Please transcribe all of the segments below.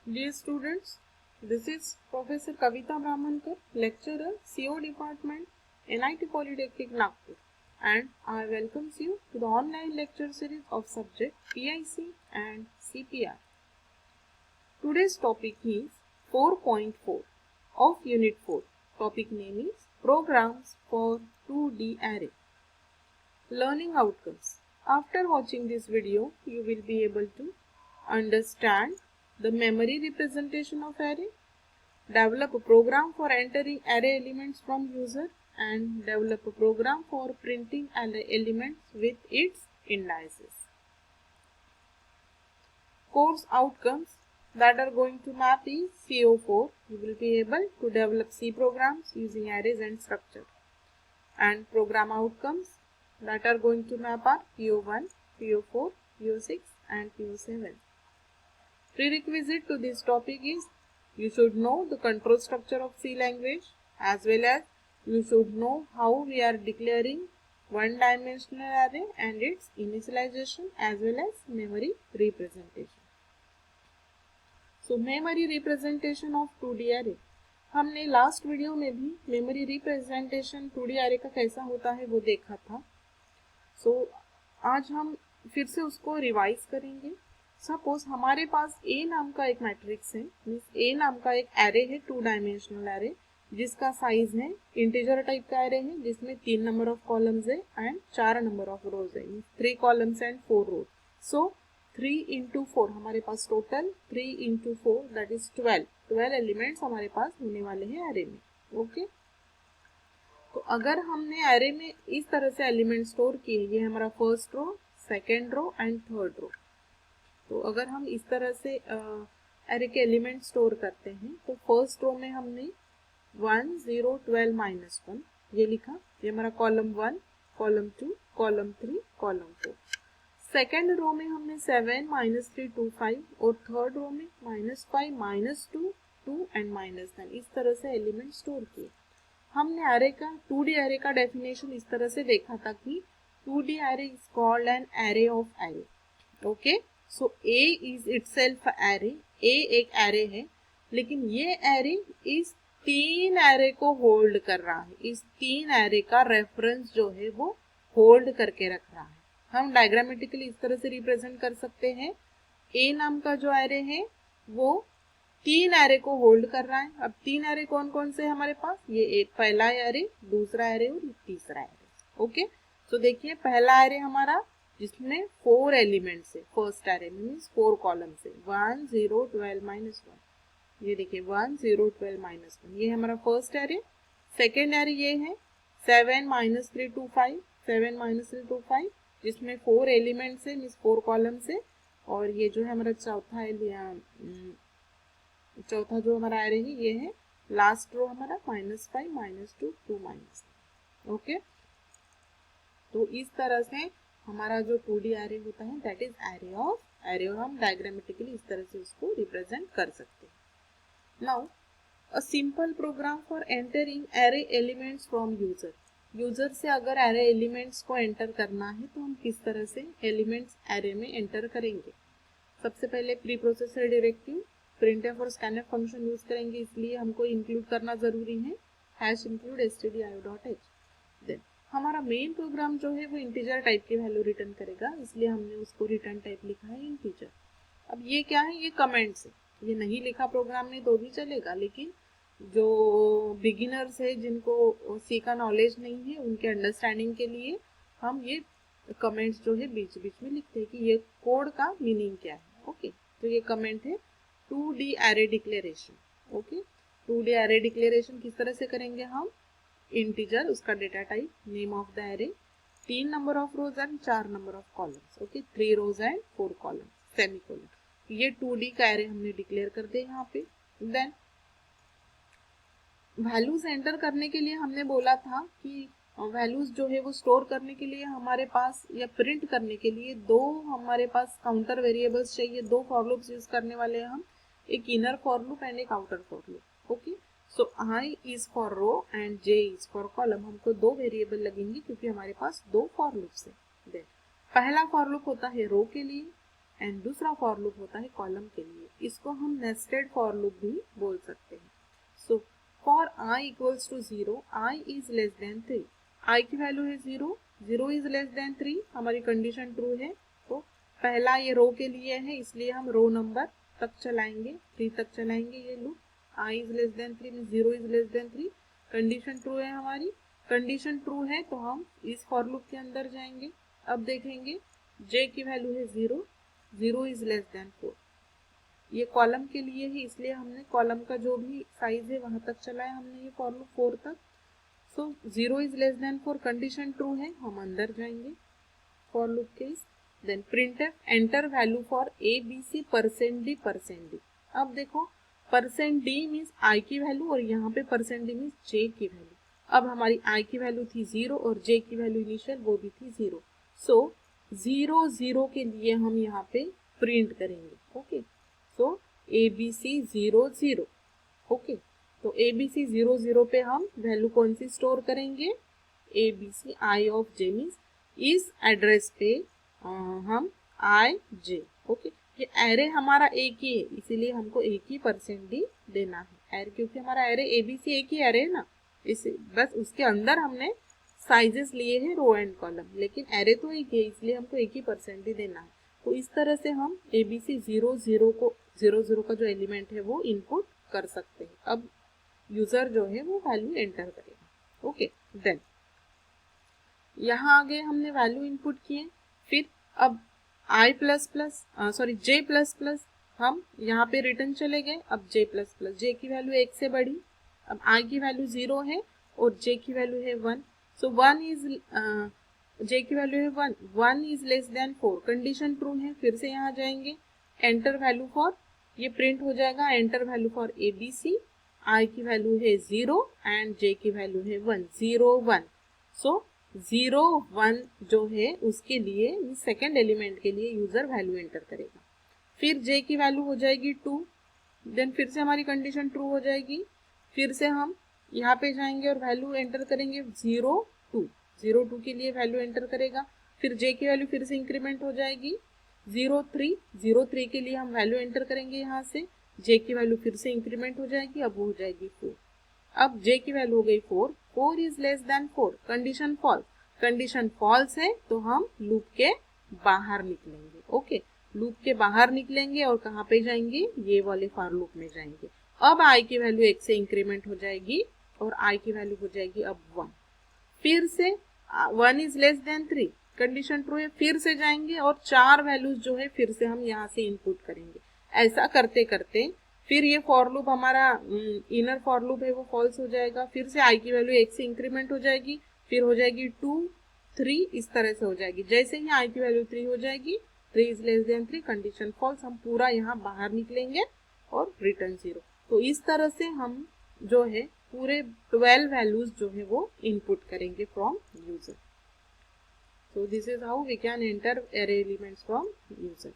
Dear students, this is Professor Kavita Brahmankar, lecturer, CO Department, NIT Polytechnic Nagpur, and I welcomes you to the online lecture series of subject PIC and CPR. Today's topic is 4.4 of Unit 4. Topic name is Programs for 2D Array. Learning outcomes. After watching this video, you will be able to understand the memory representation of array, develop a program for entering array elements from user, and develop a program for printing array elements with its indices. Course outcomes that are going to map is CO4. You will be able to develop C programs using arrays and structure. And program outcomes that are going to map are PO1, PO4, PO6 and PO7. Prerequisite to this topic is you should know the control structure of C language, as well as you should know how we are declaring one-dimensional array and its initialization as well as memory representation. So memory representation of 2D array. हमने last video में भी memory representation 2D array का कैसा होता है वो देखा था. आज हम फिर से उसको रिवाइज करेंगे. सपोज हमारे पास ए नाम का एक मैट्रिक्स है, मीन्स ए नाम का एक एरे है, 2 डायमेंशनल एरे, जिसका साइज है इंटीजर टाइप का एरे है, जिसमें 3 नंबर ऑफ कॉलम्स है एंड 4 नंबर ऑफ रोज है, 3 columns and 4 rows. So 3 into 4 हमारे पास total 3 into 4 that is 12 elements हमारे पास होने वाले हैं एरे में. ओके, तो अगर हमने एरे में इस तरह से एलिमेंट स्टोर किए, ये हमारा first row, second row and third row. तो अगर हम इस तरह से एरे के एलिमेंट स्टोर करते हैं तो फर्स्ट रो में हमने 1 0 12 -1 ये लिखा, ये हमारा column 1, column 2, column 3, column 4. Second row में हमने 7 -3 2 5 और थर्ड रो में -5 -2 2 एंड -10 इस तरह से एलिमेंट स्टोर किए. हमने एरे का 2D एरे का डेफिनेशन इस तरह से देखा था कि 2D array is called an array of array. Okay, so A is itself array. A एक एरे है, लेकिन ये एरे इस 3 एरे को होल्ड कर रहा है. इस 3 एरे का रेफरेंस जो है वो होल्ड करके रख रहा है. हम डायग्रामेटिकली इस तरह से रिप्रेजेंट कर सकते हैं. A नाम का जो एरे है वो 3 एरे को होल्ड कर रहा है. अब 3 एरे कौन कौन से हमारे पास, ये एक पहला एरे, दूसरा एरे और तीसरा एरे. ओके, तो देखिए पहला एरे हमारा जिसमें 4 एलिमेंट्स है, फर्स्ट एरे मीन्स 4 कॉलम्स है, 1 0 12 -1. ये देखिए 1 0 12 -1 ये हमारा फर्स्ट एरे. सेकेंड एरे ये है 7 -3 2 5 7 -3 2 5 जिसमें 4 एलिमेंट्स है मीन्स 4 कॉलम्स है. और ये जो है हमारा चौथा जो हमारा एरे है ये है लास्ट रो हमारा -5 -2 2 -. ओके, तो इस तरह से हमारा जो 2D एरे होता है that is array of array, और हम डायग्रामेटिकली इस तरह से उसको रिप्रेजेंट कर सकते हैं. Now a simple program for entering array elements from user. User से अगर एरे एलिमेंट्स को एंटर करना है तो हम किस तरह से एलिमेंट्स एरे में एंटर करेंगे. सबसे पहले प्री प्रोसेसर डायरेक्टिव प्रिंटफ और स्कैनफ फंक्शन यूज करेंगे, इसलिए हमको इंक्लूड करना जरूरी है #include stdio.h. देन हमारा मेन प्रोग्राम जो है वो इंटीजर टाइप की वैल्यू रिटर्न करेगा, इसलिए हमने उसको रिटर्न टाइप लिखा है इंटीजर. अब ये क्या है, ये कमेंट्स है, ये नहीं लिखा प्रोग्राम ने तो भी चलेगा, लेकिन जो बिगिनर्स है जिनको सी का नॉलेज नहीं है उनके अंडरस्टैंडिंग के लिए हम ये कमेंट्स जो है बीच बीच में लिखते हैं कि ये कोड का मीनिंग क्या है. ओके, तो ये कमेंट है 2D array declaration. Okay, 2D array declaration किस तरह से करेंगे हम, इंटीजर उसका data type, name of the array, 3 number of rows and 4 number of columns. Okay, 3 rows and 4 columns, semicolon. ये 2D का एरे हमने डिक्लेयर कर दिया यहाँ पे. देन वैल्यूज एंटर करने के लिए हमने बोला था कि वैल्यूज जो है वो स्टोर करने के लिए हमारे पास या प्रिंट करने के लिए दो हमारे पास काउंटर वेरिएबल्स चाहिए, 2 फॉर लूप्स यूज करने वाले हैं हम, एक इनर फॉर लूप एंड एक outer for loop. Okay, so I is for row and J is for column. हमको 2 वेरिएबल लगेंगे क्योंकि हमारे पास 2 फॉर लूप्स है. देन पहला फॉर लूप होता है रो के लिए एंड दूसरा फॉर लूप होता है कॉलम के लिए. इसको हम नेस्टेड फॉर लूप भी बोल सकते हैं। So for i equals to 0, i is less than 3, i की वैल्यू है 0, 0 इज लेस देन 3, हमारी कंडीशन ट्रू है। तो पहला ये रो के लिए है, इसलिए हम रो नंबर तक चलाएंगे, 3 तक चलाएंगे ये loop. i is less than 3 में 0 is less than 3, condition true है हमारी। कंडीशन ट्रू है तो हम इस फॉर लूप के अंदर जाएंगे। अब देखेंगे j की वैल्यू है 0, 0 इज लेस देन 4, ये कॉलम के लिए है, इसलिए हमने कॉलम का जो भी साइज है वहां तक चलाया हमने ये फॉर लूप 4 तक। So 0 is less than 4, condition true है, हम अंदर जाएंगे for loop case. Then printf enter value for abc %d %d। अब देखो %d मीन्स i की वैल्यू और यहाँ पे %d मीन्स j की वैल्यू। अब हमारी i की वैल्यू थी 0 और j की वैल्यू इनिशियल वो भी थी 0। सो 0 0 के लिए हम यहाँ पे प्रिंट करेंगे। ओके, सो abc 0 0। ओके, तो abc 0 0 पे हम वैल्यू कौन सी स्टोर करेंगे, abc i of j means इस एड्रेस पे हम i j। ओके, ये एरे हमारा एक ही है, इसीलिए हमको एक ही %d देना है एरे, क्योंकि हमारा एरे abc एक ही एरे है ना, इसे बस उसके अंदर हमने साइजेस लिए हैं रो एंड कॉलम, लेकिन एरे तो एक है, इसलिए हमको एक ही %d देना है। तो इस तरह से हम abc 0 0 को 0 0 का जो एलिमेंट है वो इनपुट कर सकते हैं। अब यूजर जो है वो वैल्यू एंटर करेगा। ओके, देन यहाँ आगे हमने वैल्यू इनपुट किए, फिर अब j++ हम यहाँ पे रिटर्न चले गए। अब j++, j की वैल्यू 1 से बढ़ी, अब i की वैल्यू 0 है और j की वैल्यू है 1। सो 1 इज j की वैल्यू है 1, 1 is less than 4, condition true है। फिर से यहाँ जाएंगे, एंटर वैल्यू फॉर, ये प्रिंट हो जाएगा enter value for abc, i की वैल्यू है 0 एंड j की वैल्यू है 1, 0 1। सो 0 1 जो है उसके लिए सेकेंड एलिमेंट के लिए यूजर वैल्यू एंटर करेगा। फिर j की वैल्यू हो जाएगी 2, देन फिर से हमारी कंडीशन ट्रू हो जाएगी। फिर से हम यहाँ पे जाएंगे और वैल्यू एंटर करेंगे 0 2, 0 2 के लिए वैल्यू एंटर करेगा। फिर j की वैल्यू फिर से इंक्रीमेंट हो जाएगी 0 3, 0 3 के लिए हम वैल्यू एंटर करेंगे यहाँ से, j की वैल्यू फिर से इंक्रीमेंट हो जाएगी, अब वो हो जाएगी 4। अब j की वैल्यू हो गई 4, 4 is less than 4, condition false, condition false है तो हम लूप के बाहर निकलेंगे। ओके, लूप के बाहर निकलेंगे और कहाँ पे जाएंगे, ये वाले फॉर लूप में जाएंगे। अब i की वैल्यू 1 से इंक्रीमेंट हो जाएगी और i की वैल्यू हो जाएगी अब 1। फिर से 1 is less than 3, condition true है, फिर से जाएंगे और 4 वैल्यूज जो है फिर से हम यहाँ से इनपुट करेंगे। ऐसा करते करते फिर ये फॉर लूप हमारा इनर फॉर लूप है वो फॉल्स हो जाएगा। फिर से i की वैल्यू 1 से इंक्रीमेंट हो जाएगी, फिर हो जाएगी 2 3, इस तरह से हो जाएगी। जैसे ही i की वैल्यू 3 हो जाएगी, 3 is less than 3, condition false, हम पूरा यहाँ बाहर निकलेंगे और रिटर्न 0। तो इस तरह से हम जो है पूरे 12 वैल्यूज जो है वो इनपुट करेंगे from user. So this is how we can enter array elements from user.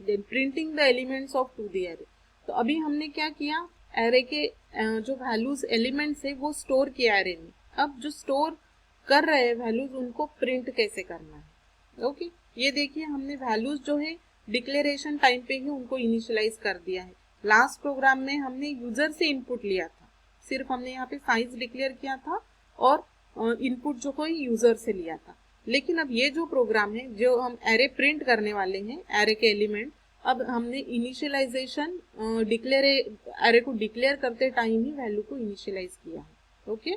Then printing the elements of to the array. तो अभी हमने क्या किया, एरे के जो वैल्यूज एलिमेंट्स है वो स्टोर किया एरे में। अब जो स्टोर कर रहे हैं वैल्यूज उनको प्रिंट कैसे करना है। ओके, ये देखिए हमने वैल्यूज जो है डिक्लेरेशन टाइम पे ही उनको इनिशियलाइज कर दिया है। लास्ट प्रोग्राम में हमने यूजर से इनपुट लिया था, सिर्फ हमने यहाँ पे साइज डिक्लेयर किया था और इनपुट जो कोई यूजर से लिया था। लेकिन अब ये जो प्रोग्राम है जो हम एरे प्रिंट करने वाले हैं, एरे के एलिमेंट, अब हमने इनिशियलाइजेशन एरे को डिक्लेयर करते टाइम ही वैल्यू को इनिशियलाइज किया है। ओके,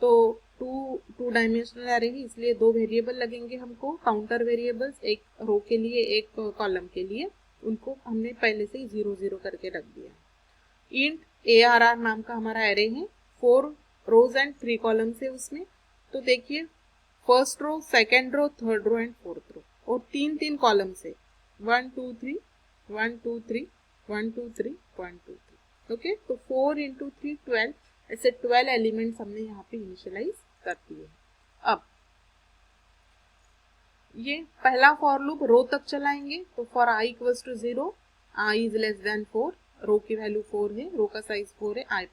तो टू डायमेंशनल एरे है, इसलिए 2 वेरिएबल लगेंगे हमको, काउंटर वेरिएबल्स, एक रो के लिए एक कॉलम के लिए, उनको हमने पहले से ही 0 0 करके रख दिया। इंट ARR नाम का हमारा एरे है, 4 रोज एंड 3 कॉलम्स है उसमें। तो देखिए first row, second row, third row and fourth row, और 3 3 कॉलम से 1 2 3 1 2 3 1 2 3 1 2 3। ओके, तो 4 × 3 12, ऐसे 12 एलिमेंट्स हमने यहाँ पे इनिशियलाइज कर दिए। अब ये पहला फॉर लूप रो तक चलाएंगे, तो for i equals to 0, i is less than 4, row की वैल्यू 4 है, रो का साइज 4 है, i++,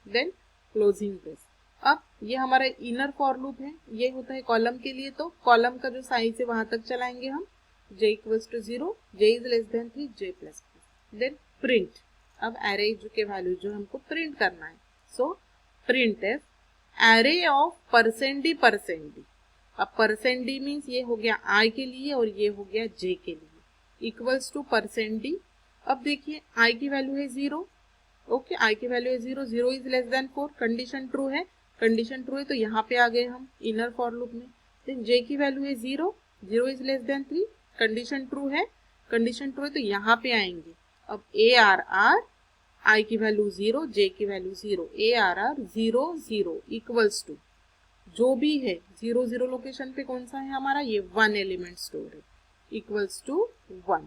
देन क्लोजिंग ब्रेस। अब ये हमारा इनर फॉर लूप है, ये होता है कॉलम के लिए, तो कॉलम का जो साइज है वहां तक चलाएंगे हम, j equals to 0, j is less than 3, j++। Then print, अब एरे के वैल्यू जो हमको प्रिंट करना है, so print F array of %d %d। अब %d मीन्स ये हो गया i के लिए और ये हो गया j के लिए, इक्वल्स टू %d। अब देखिए i की वैल्यू है 0, ओके, i की वैल्यू है 0, 0 is less than 4, condition true है, कंडीशन ट्रू है तो यहाँ पे आ गए हम इनर फॉर लूप में। देन j की वैल्यू है 0, 0 is less than 3, condition true है, कंडीशन ट्रू है तो यहाँ पे आएंगे। अब ARR i की वैल्यू 0, j की वैल्यू 0, ARR 0 0 इक्वल्स टू जो भी है 0 0 लोकेशन पे कौन सा है हमारा, ये 1 एलिमेंट स्टोर है, इक्वल्स टू 1,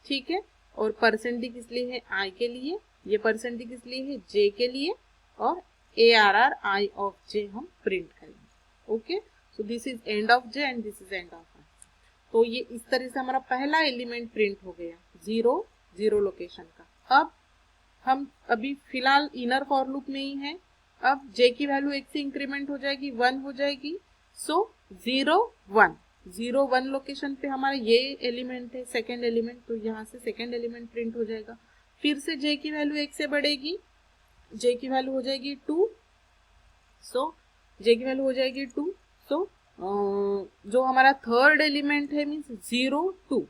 ठीक है। और % किस लिए है, i के लिए, ये % किस लिए है, j के लिए, और ARR i ऑफ j हम प्रिंट करेंगे। Okay, so this is end of j and this is end of i। तो ये इस तरह से हमारा पहला एलिमेंट प्रिंट हो गया 0 0 लोकेशन का। अब हम अभी फिलहाल इनर फॉर लूप में ही है, अब j की वैल्यू 1 से इंक्रीमेंट हो जाएगी, 1 हो जाएगी, सो 0 1 0 1 लोकेशन पे हमारा ये एलिमेंट है सेकेंड एलिमेंट, तो यहाँ से सेकेंड एलिमेंट प्रिंट हो जाएगा। फिर से j की वैल्यू 1 से बढ़ेगी, j की वैल्यू हो जाएगी 2, सो j की वैल्यू हो जाएगी 2, सो जो हमारा थर्ड एलिमेंट है मीन्स 0 2,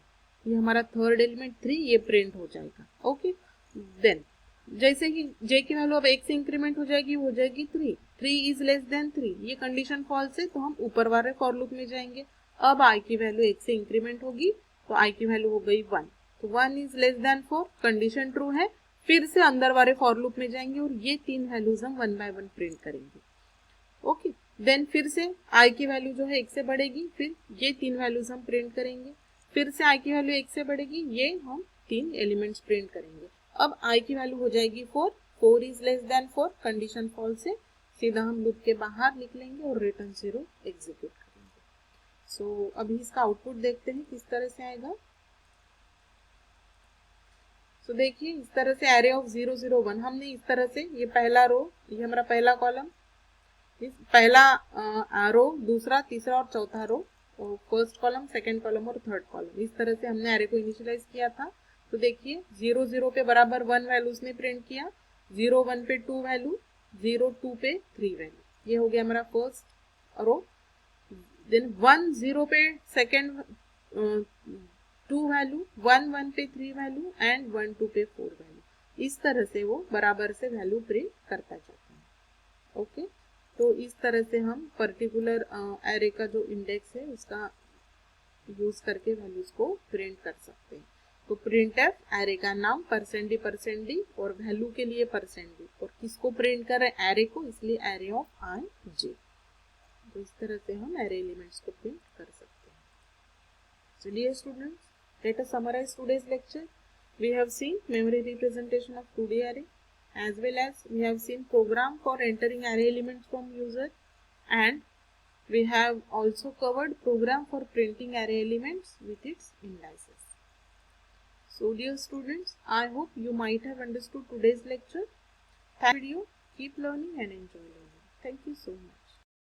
ये हमारा थर्ड एलिमेंट 3, ये प्रिंट हो जाएगा। ओके, देन जैसे ही j की वैल्यू अब 1 से इंक्रीमेंट हो जाएगी 3, 3 इज लेस देन 3, ये कंडीशन फॉल्स है तो हम ऊपर वाले फॉर लूप में जाएंगे। अब i की वैल्यू 1 से इंक्रीमेंट होगी तो i की वैल्यू हो गई 1, तो 1 is less than 4, condition true है, फिर से अंदर वाले फॉर लूप में जाएंगे और ये 3 वैल्यूज हम 1 बाय 1 प्रिंट करेंगे। ओके, देन फिर से i की वैल्यू जो है 1 से बढ़ेगी, फिर ये 3 वैल्यूज हम प्रिंट करेंगे, फिर से i की वैल्यू 1 से बढ़ेगी, ये हम 3 एलिमेंट्स प्रिंट करेंगे। अब i की वैल्यू हो जाएगी 4, 4 is less than 4, condition false है, सीधा हम लूप के बाहर निकलेंगे और रिटर्न 0 एग्जीक्यूट करेंगे। सो अभी इसका आउटपुट देखते हैं किस तरह से आएगा। सो देखिए इस तरह से एरे ऑफ 0 0 1 हमने इस तरह से, ये पहला रो, ये हमारा पहला कॉलम, पहला रो, दूसरा तीसरा और चौथा रो, और फर्स्ट कॉलम सेकंड कॉलम और थर्ड कॉलम, इस तरह से हमने एरे को इनिशियलाइज किया था। तो देखिए 0 0 पे बराबर 1 वैल्यूज ने प्रिंट किया, 0 1 पे 2 वैल्यू, 0 2 पे 3 वैल्यू, ये हो गया हमारा फर्स्ट रो। देन 1 0 पे सेकंड 2 वैल्यू, 1 1 पे 3 वैल्यू एंड 1 2 पे 4 वैल्यू, इस तरह से वो बराबर से वैल्यू प्रिंट करता जाता है। ओके, तो इस तरह से हम पर्टिकुलर एरे का जो इंडेक्स है उसका यूज करके वैल्यूज को प्रिंट कर सकते हैं। तो प्रिंट एफ एरे का नाम %d और वैल्यू के लिए %d, और किसको प्रिंट कर रहे हैं, एरे को, इसलिए एरे ऑफ i j। तो इस तरह से हम एरे एलिमेंट्स को प्रिंट कर सकते हैं। So dear students, let us summarize today's lecture. We have seen memory representation of 2D array, as well as we have seen program for entering array elements from user, and we have also covered program for printing array elements with its indices. So dear students, I hope you might have understood today's lecture. Thank you. Keep learning and enjoy learning. Thank you so much.